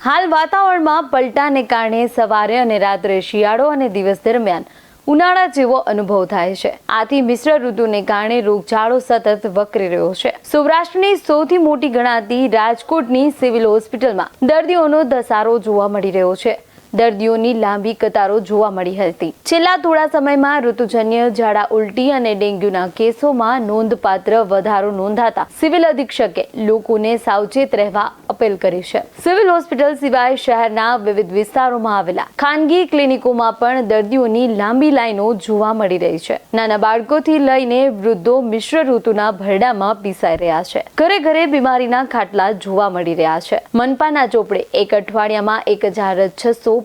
હાલ વાતાવરણમાં પલટાને કારણે સવારે અને રાત્રે શિયાળો અને દિવસ દરમિયાન ઉનાળા જેવો અનુભવ થાય છે। આથી મિશ્ર ઋતુને કારણે રોગચાળો સતત વકરી રહ્યો છે। સૌરાષ્ટ્રની સૌથી મોટી ગણાતી રાજકોટની સિવિલ હોસ્પિટલમાં દર્દીઓનો ધસારો જોવા મળી રહ્યો છે। દર્દીઓની લાંબી કતારો જોવા મળી હતી। છેલ્લા થોડા સમયમાં ઋતુજન્ય ઝાડા ઉલટી અને ડેન્ગ્યુના કેસોમાં નોંધપાત્ર વધારો નોંધાતા સિવિલ અધિક્ષકે લોકોને સાવચેત રહેવા અપીલ કરી છે। સિવિલ હોસ્પિટલ સિવાય શહેરના વિવિધ વિસ્તારોમાં આવેલા ખાનગી ક્લિનિકોમાં પણ દર્દીઓની લાંબી લાઈનો જોવા મળી રહી છે। નાના બાળકોથી લઈને વૃદ્ધો મિશ્ર ઋતુના ભરડામાં પીસાઈ રહ્યા છે। ઘરે ઘરે બીમારીના ખાટલા જોવા મળી રહ્યા છે। મનપાના ચોપડે એક અઠવાડિયામાં 1695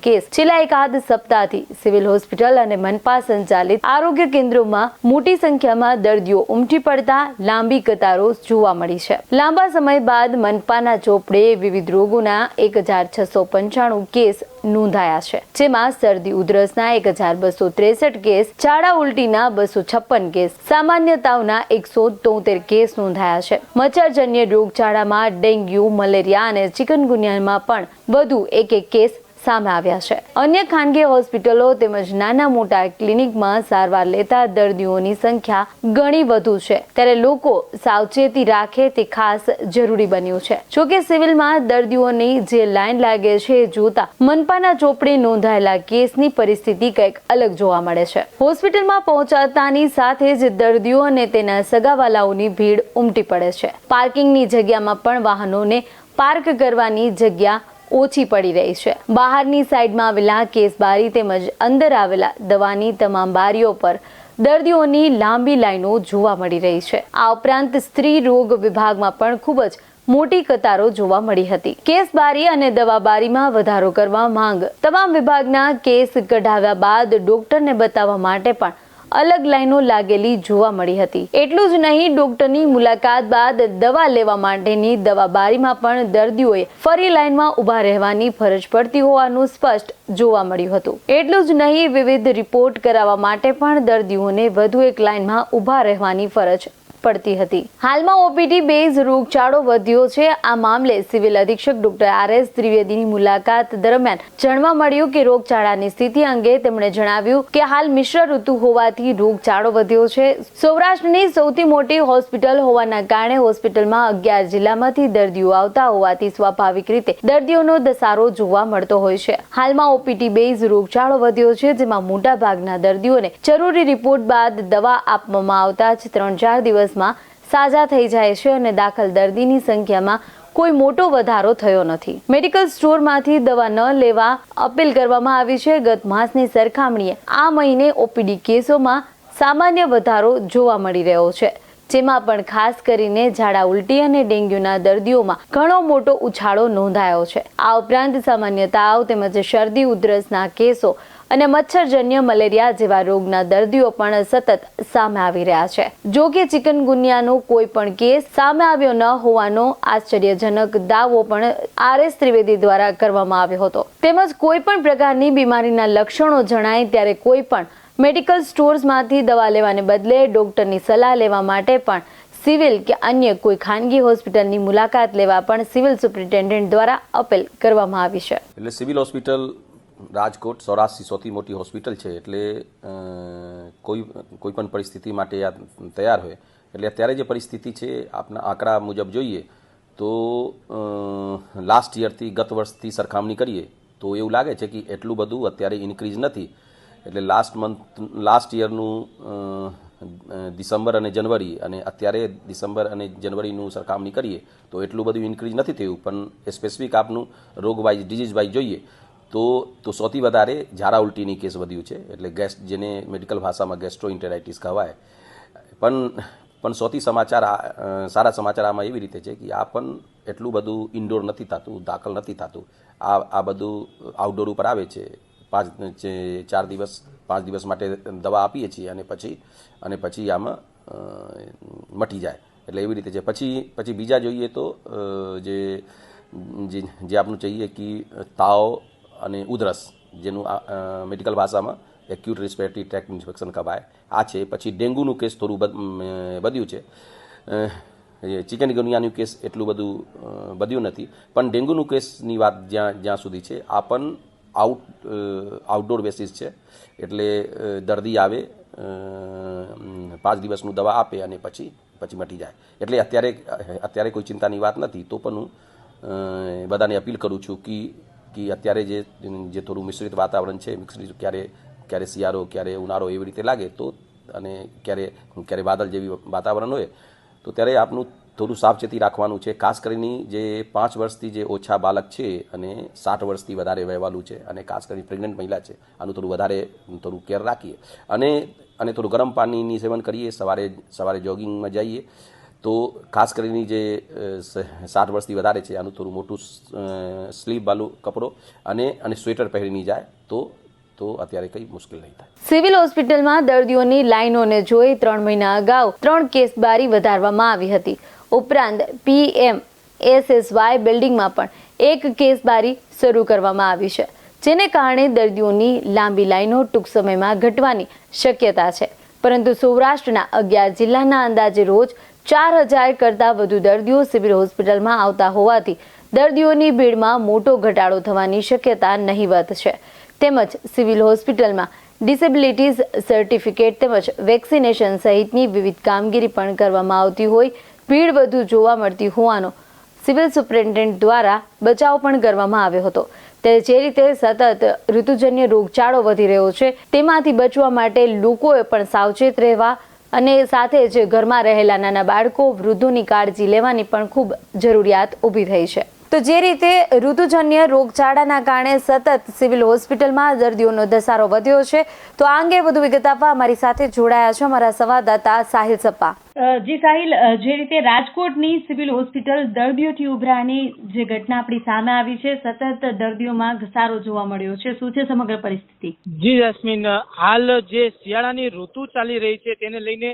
કેસ છેલ્લા એકાદ સપ્તાહથી સિવિલ હોસ્પિટલ અને મનપા સંચાલિત આરોગ્ય કેન્દ્રોમાં મોટી સંખ્યામાં દર્દીઓ ઉમટી પડતા લાંબી કતારો જોવા મળી છે। લાંબા સમય બાદ મનપાના ચોપડે વિવિધ રોગોના 1695 કેસ નોંધાયા છે, જેમાં શરદી ઉધરસના 1263 કેસ, ઝાડા ઉલટીના 256 કેસ, સામાન્ય તાવના 173 કેસ નોંધાયા છે। મચ્છરજન્ય રોગચાળામાં ડેન્ગ્યુ, મલેરિયા અને ચિકનગુનિયામાં પણ વધુ એક કેસ સામે આવ્યા છે। અન્ય ખાનગી હોસ્પિટલો તેમજ નાના મોટા ક્લિનિકમાં સારવાર લેતા દર્દીઓની સંખ્યા ઘણી વધુ છે, ત્યારે લોકો સાવચેતી રાખે તે ખાસ જરૂરી બન્યું છે। જોકે સિવિલમાં દર્દીઓની જે લાઈન લાગે છે એ જોતા મનપાના ચોપડે નોંધાયેલા કેસની પરિસ્થિતિ કંઈક અલગ જોવા મળે છે। હોસ્પિટલમાં પહોંચતાની સાથે જ દર્દીઓ અને તેના સગાવાલાઓની ભીડ ઉમટી પડે છે। પાર્કિંગની જગ્યામાં પણ વાહનોને પાર્ક કરવાની જગ્યા ઓછી પડી રહી છે। બહારની સાઈડમાં આવેલા કેસ બારી તેમજ અંદર આવેલા દવાની તમામ બારીઓ પર દર્દીઓની લાંબી લાઈનો જોવા મળી રહી છે। આ ઉપરાંત સ્ત્રી રોગ વિભાગમાં પણ ખૂબ જ મોટી કતારો જોવા મળી હતી। કેસ બારી અને દવા બારીમાં વધારો કરવા માંગ તમામ વિભાગના કેસ કઢાવ્યા બાદ ડોક્ટરને બતાવવા માટે પણ અલગ લાઈનો લાગેલી જોવા મળી હતી। એટલું જ નહીં, ડોક્ટરની મુલાકાત બાદ દવા લેવા માટેની દવા બારીમાં પણ દર્દીઓએ ફરી લાઈનમાં ઊભા રહેવાની ફરજ પડતી હોવાનું સ્પષ્ટ જોવા મળ્યું હતું। એટલું જ નહીં, વિવિધ રિપોર્ટ કરાવવા માટે પણ દર્દીઓને વધુ એક લાઈનમાં ઊભા રહેવાની ફરજ પડતી હતી। હાલમાં ઓપીડી બેઝ રોગચાળો વધ્યો છે। આ મામલે સિવિલ અધિક્ષક ડોક્ટર આર.એસ. ત્રિવેદીની મુલાકાત દરમિયાન જાણવા મળ્યું કે રોગચાળાની સ્થિતિ અંગે તેમણે જણાવ્યું કે હાલ મિશ્ર ઋતુ હોવાથી રોગચાળો વધ્યો છે। સૌરાષ્ટ્રની સૌથી મોટી હોસ્પિટલ હોવાના કારણે હોસ્પિટલમાં 11 જિલ્લામાંથી દર્દીઓ આવતા હોવાથી સ્વાભાવિક રીતે દર્દીઓનો ધસારો જોવા મળતો હોય છે। હાલમાં ઓપીડી બેઝ રોગચાળો વધ્યો છે, જેમાં મોટા ભાગના દર્દીઓને જરૂરી રિપોર્ટ બાદ દવા આપવામાં આવતા જ 3-4 દિવસ સાજા થઈ જાય છે અને દાખલ દર્દીની સંખ્યામાં કોઈ મોટો વધારો થયો નથી। મેડિકલ સ્ટોરમાંથી દવા ન લેવા અપીલ કરવામાં આવી છે। ગત માસની સરખામણીએ આ મહિને ઓપીડી કેસોમાં સામાન્ય વધારો જોવા મળી રહ્યો છે, જેમાં પણ ખાસ કરીને ઝાડા ઉલટી અને ડેન્ગ્યુના દર્દીઓમાં ઘણો મોટો ઉછાળો નોંધાયો છે। આ ઉપરાંત સામાન્ય તાવ તેમજ શરદી ઉધરસના કેસો અને મચ્છરજન્ય મલેરિયા જેવા રોગના દર્દીઓ પણ સતત સામે આવી રહ્યા છે। જો કે ચિકનગુનિયાનો કોઈ પણ કેસ સામે આવ્યો ન હોવાનો આશ્ચર્યજનક દાવો પણ આર.એસ. ત્રિવેદી દ્વારા કરવામાં આવ્યો હતો। તેમજ કોઈ પણ પ્રકારની બીમારીના લક્ષણો જણાય ત્યારે કોઈ પણ મેડિકલ સ્ટોર્સમાંથી દવા લેવાને બદલે ડોક્ટરની સલાહ લેવા માટે પણ સિવિલ કે અન્ય કોઈ ખાનગી હોસ્પિટલની મુલાકાત લેવા પણ સિવિલ સુપ્રિન્ટેન્ડન્ટ દ્વારા અપીલ કરવામાં આવી છે। એટલે સિવિલ હોસ્પિટલ રાજકોટ સૌરાષ્ટ્રની સૌથી મોટી હોસ્પિટલ છે, એટલે કોઈ પણ પરિસ્થિતિ માટે આ તૈયાર હોય। એટલે અત્યારે જે પરિસ્થિતિ છે આપના આંકડા મુજબ જોઈએ તો લાસ્ટ યરથી ગત વર્ષથી સરખામણી કરીએ તો એવું લાગે છે કે એટલું બધું અત્યારે ઇન્ક્રીઝ નથી। એટલે લાસ્ટ યરનું ડિસેમ્બર અને જનવરી અને અત્યારે ડિસેમ્બર અને જનવરીનું સરખામણી કરીએ તો એટલું બધું ઇન્ક્રીઝ નથી થયું। પણ સ્પેસિફિક આપનું રોગ વાઇઝ ડિઝીઝ વાઇઝ જોઈએ તો સૌથી વધારે ઝાડા ઉલટીની કેસ વધ્યું છે। એટલે જેને મેડિકલ ભાષામાં ગેસ્ટ્રોઇન્ટેરાઇટિસ કહેવાય। પણ સૌથી સારા સમાચાર આમાં એવી રીતે છે કે આ પણ એટલું બધું ઇન્ડોર નથી થતું, દાખલ નથી થતું। આ બધું આઉટડોર ઉપર આવે છે। 4 દિવસ 5 દિવસ માટે દવા આપીએ છીએ અને પછી આમાં મટી જાય। એટલે એવી રીતે છે। પછી બીજા જોઈએ તો જે આપનું चाहिए કે તાવ અને ઉધરસ, જેનું મેડિકલ ભાષામાં એક્યુટ રિસ્પિરેટરી ટ્રેક્ટ ઇન્ફેક્શન કહેવાય, આ છે। પછી ડેન્ગ્યુનું કેસ થોડું વધ્યું છે। ચિકનગુનિયાનું કેસ એટલું બધું બધ્યું નથી, પણ ડેન્ગ્યુનું કેસની વાત જ્યાં સુધી છે આ પણ આઉટડોર બેસિસ છે. એટલે દર્દી આવે 5 દિવસનું દવા આપે અને પછી મટી જાય. એટલે અત્યારે કોઈ ચિંતાની વાત નથી. તો પણ હું બધાને અપીલ કરું છું કે અત્યારે જે થોડું મિશ્રિત વાતાવરણ છે, ક્યારે શિયાળો ક્યારે ઉનાળો એવી રીતે લાગે તો, અને ક્યારે વાદળ જેવી વાતાવરણ હોય તો ત્યારે આપનું થોડું સાવચેતી રાખવાનું છે. ખાસ કરીને જે 5 વર્ષથી જે ઓછા બાળક છે અને 60 વર્ષથી વધારે વયવાળું છે અને ખાસ કરીને પ્રેગ્નન્ટ મહિલા છે, આનું થોડું કેર રાખીએ અને થોડું ગરમ પાણીની સેવન કરીએ. સવારે જોગિંગમાં જઈએ તો ખાસ કરીને જે 60 વર્ષથી વધારે છે આનું થોડું મોટું સ્લીવવાળું કપડો અને સ્વેટર પહેરીને જાય તો અત્યારે કંઈ મુશ્કેલ નહીં થાય. સિવિલ હોસ્પિટલમાં દર્દીઓની લાઈનોને જોઈ 3 મહિના અગાઉ 3 કેસ બારી વધારવામાં આવી હતી. ઉપરાંત PMSSY બિલ્ડિંગમાં પણ 1 કેસ બારી શરૂ કરવામાં આવી છે, જેને કારણે દર્દીઓની લાંબી લાઈનો ટૂંક સમયમાં ઘટવાની શક્યતા છે. પરંતુ સૌરાષ્ટ્રના 11 જિલ્લાના અંદાજે રોજ 4000 કરતાં વધુ દર્દીઓ સિવિલ હોસ્પિટલમાં આવતા હોવાથી દર્દીઓની ભીડમાં મોટો ઘટાડો થવાની શક્યતા નહીવત છે. તેમજ સિવિલ હોસ્પિટલમાં ડિસેબિલિટીઝ સર્ટિફિકેટ તેમજ વેક્સિનેશન સહિતની વિવિધ કામગીરી પણ કરવામાં આવતી હોય ભીડ વધુ જોવા મળતી હોવાનો સિવિલ સુપ્રિન્ટેન્ડન્ટ દ્વારા બચાવ પણ કરવામાં આવ્યો હતો. ત્યારે જે રીતે સતત ઋતુજન્ય રોગચાળો વધી રહ્યો છે તેમાંથી બચવા માટે લોકોએ પણ સાવચેત રહેવા અને સાથે જ ઘરમાં રહેલા નાના બાળકો વૃદ્ધોની કાળજી લેવાની પણ ખૂબ જરૂરિયાત ઊભી થઈ છે. તો જે રીતે ઋતુજન્ય રોગચાળાના કારણે સતત સિવિલ હોસ્પિટલમાં દર્દીઓનો ધસારો વધ્યો છે, તો આ અંગે વધુ વિગત આપવા અમારી સાથે જોડાયા છે અમારા સંવાદદાતા સાહિલ સપ્પા. જી સાહિલ, જે રીતે રાજકોટની સિવિલ હોસ્પિટલ દર્દીઓથી ઉભરાની જે ઘટના આપણી સામે આવી છે, સતત દર્દીઓમાં ઘસારો જોવા મળ્યો છે, શું છે સમગ્ર પરિસ્થિતિ? જી જસ્મીન, હાલ જે શિયાળાની ઋતુ ચાલી રહી છે તેને લઈને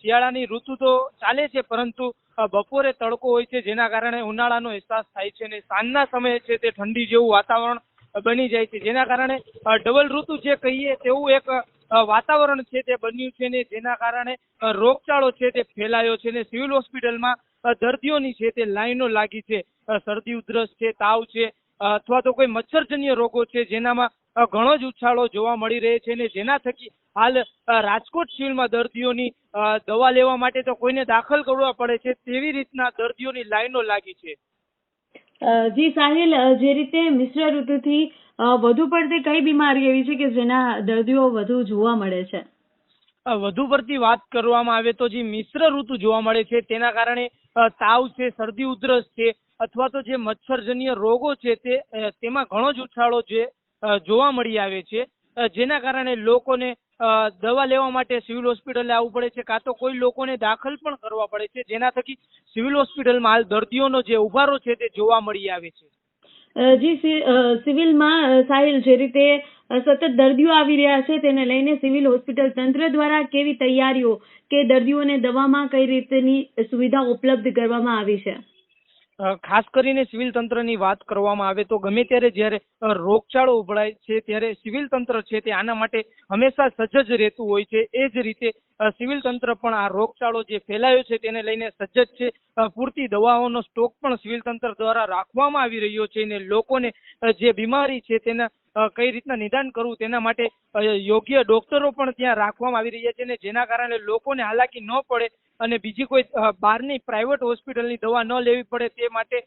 શિયાળાની ઋતુ તો ચાલે છે, પરંતુ બપોરે તડકો હોય છે, જેના કારણે ઉનાળાનો અહેસાસ થાય છે અને સાંજના સમયે છે તે ઠંડી જેવું વાતાવરણ બની જાય છે, જેના કારણે ડબલ ઋતુ જે કહીએ તેવું એક વાતાવરણ છે તે બન્યું છે ને જેના કારણે રોગચાળો છે તે ફેલાયો છે ને સિવિલ હોસ્પિટલમાં દર્દીઓની છે તે લાઈનો લાગી છે. શરદી ઉધરસ છે, તાવ છે અથવા તો કોઈ મચ્છરજન્ય રોગો છે જેનામાં ઘણો જ ઉછાળો જોવા મળી રહે છે ને જેના થકી હાલ રાજકોટ સિવિલમાં દર્દીઓની દવા લેવા માટે તો કોઈને દાખલ કરવા પડે છે તેવી રીતના દર્દીઓની લાઈનો લાગી છે. જી સાહિલ, જે રીતે મિશ્ર ઋતુથી વધુ પડતી કઈ બીમારી એવી છે કે જેના દર્દીઓ વધુ જોવા મળે છે? વધુ પડતી વાત કરવામાં આવે તો જે મિશ્ર ઋતુ જોવા મળે છે તેના કારણે તાવ છે, શરદી ઉધરસ છે અથવા તો જે મચ્છરજન્ય રોગો છે તેમાં ઘણો જ ઉછાળો જે જોવા મળી આવે છે, જેના કારણે લોકોને દવા લેવા માટે સિવિલ હોસ્પિટલે આવવું પડે છે, કાં તો કોઈ લોકોને દાખલ પણ કરવા પડે છે, જેના થકી સિવિલ હોસ્પિટલમાં હાલ દર્દીઓનો જે ઉભારો છે તે જોવા મળી આવે છે. જી સિવિલમાં સાહિલ, જે રીતે સતત દર્દીઓ આવી રહ્યા છે તેને લઈને સિવિલ હોસ્પિટલ તંત્ર દ્વારા કેવી તૈયારીઓ કે દર્દીઓને દવામાં કઈ રીતની સુવિધા ઉપલબ્ધ કરવામાં આવી છે? ખાસ કરીને સિવિલ તંત્રની વાત કરવામાં આવે તો ગમે ત્યારે જ્યારે રોગચાળો ઉભરાય છે ત્યારે સિવિલ તંત્ર છે તે આના માટે હંમેશા સજ્જ જ રહેતું હોય છે. એ જ રીતે સિવિલ તંત્ર પણ આ રોગચાળો જે ફેલાયો છે તેને લઈને સજ્જ છે. પૂરતી દવાઓનો સ્ટોક પણ સિવિલ તંત્ર દ્વારા રાખવામાં આવી રહ્યો છે અને લોકોને જે બીમારી છે તેના કઈ રીતના નિદાન કરવું તેના માટે યોગ્ય ડોક્ટરો પણ ત્યાં રાખવામાં આવી રહ્યા છે ને જેના કારણે લોકોને હાલાકી ન પડે અને બીજી કોઈ બહારની પ્રાઇવેટ હોસ્પિટલની દવા ન લેવી પડે તે માટે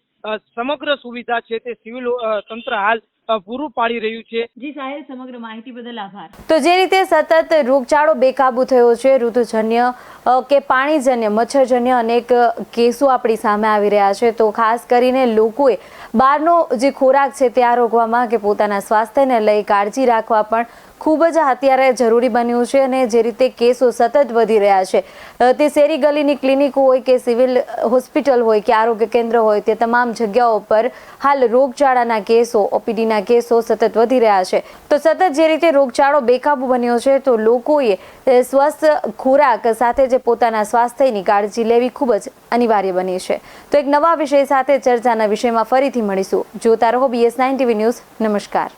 સમગ્ર સુવિધા છે તે સિવિલ તંત્ર હાલ પૂરું પાડી રહ્યું છે. જી સાહેબ, સમગ્ર માહિતી બદલ આભાર. તો જે રીતે સતત રોગચાળો બેકાબુ થયો છે, ઋતુજન્ય કે પાણીજન્ય, મચ્છરજન્ય અનેક કેસો આપણી સામે આવી રહ્યા છે, તો ખાસ કરીને લોકોએ બહારનો જે ખોરાક છે તે આરોગવામાં કે પોતાના સ્વાસ્થ્યને લઈ કાળજી રાખવા પણ ખૂબ જ અત્યારે જરૂરી બન્યું છે. અને જે રીતે કેસો સતત વધી રહ્યા છે તે શેરી ગલીની ક્લિનિક હોય કે સિવિલ હોસ્પિટલ હોય કે આરોગ્ય કેન્દ્ર હોય તે તમામ જગ્યાઓ પર હાલ રોગચાળાના કેસો, ઓપીડીના કેસો સતત વધી રહ્યા છે. તો સતત જે રીતે રોગચાળો બેકાબુ બન્યો છે તો લોકોએ સ્વસ્થ ખોરાક સાથે જે પોતાના સ્વાસ્થ્યની કાળજી લેવી ખૂબ જ અનિવાર્ય બની છે. તો એક નવા વિષય સાથે ચર્ચાના વિષયમાં ફરીથી મળીશું. જોતા રહો BS9 TV ન્યૂઝ. નમસ્કાર.